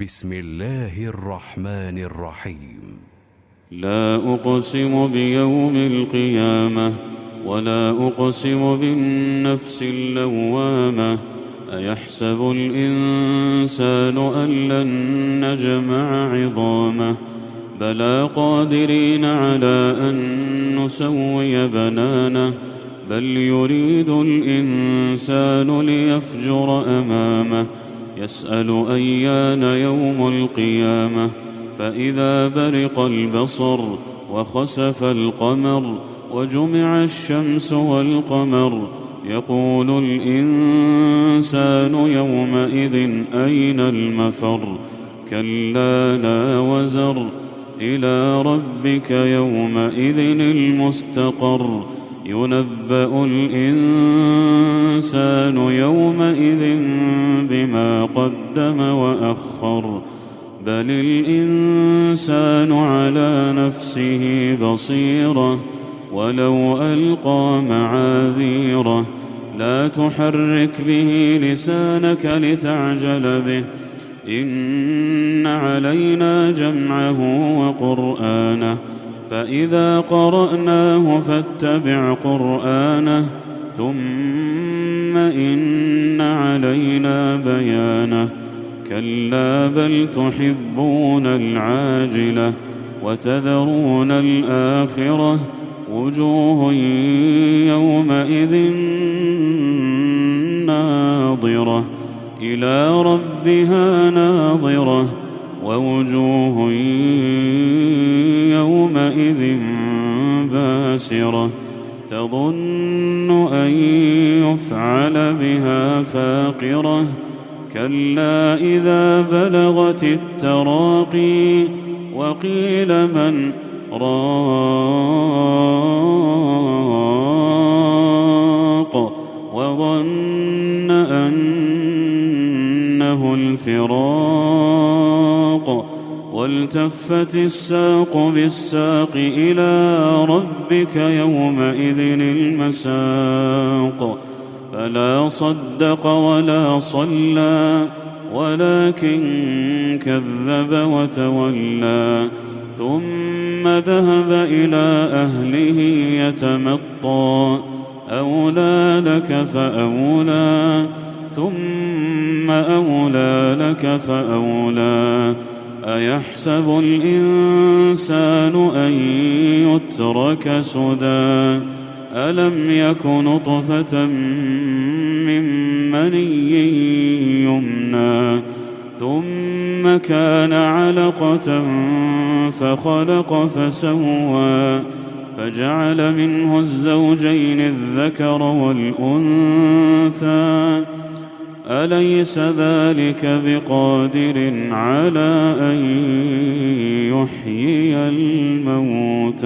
بسم الله الرحمن الرحيم. لا أقسم بيوم القيامة ولا أقسم بالنفس اللوامة. أيحسب الإنسان أن لن نجمع عظامه بلى قادرين على أن نسوي بنانه بل يريد الإنسان ليفجر أمامه يسأل أيان يوم القيامة فإذا برق البصر وخسف القمر وجمع الشمس والقمر يقول الإنسان يومئذ أين المفر كلا لا وزر إلى ربك يومئذ المستقر ينبأ الإنسان يومئذ بما قدم وأخر بل الإنسان على نفسه بصيرة ولو ألقى معاذيره لا تحرك به لسانك لتعجل به إن علينا جمعه وقرآنه فإذا قرأناه فاتبع قرآنه ثم إن علينا بيانه كلا بل تحبون العاجلة وتذرون الآخرة وجوه يومئذ ناظرة إلى ربها ناظرة ووجوه يومئذ باسرة تظن أن يفعل بها فاقرة كلا إذا بلغت التراقي وقيل من راق وظن أنه الفراق والتفت الساق بالساق إلى ربك يومئذ المساق فلا صدق ولا صلى ولكن كذب وتولى ثم ذهب إلى أهله يتمطى أولى لك فأولى ثم أولى لك فأولى أيحسب الإنسان أن يترك سدى ألم يك نطفة من مني يمنى ثم كان علقة فخلق فسوى فجعل منه الزوجين الذكر والأنثى أليس ذلك بقادر على أن يحيي الموتى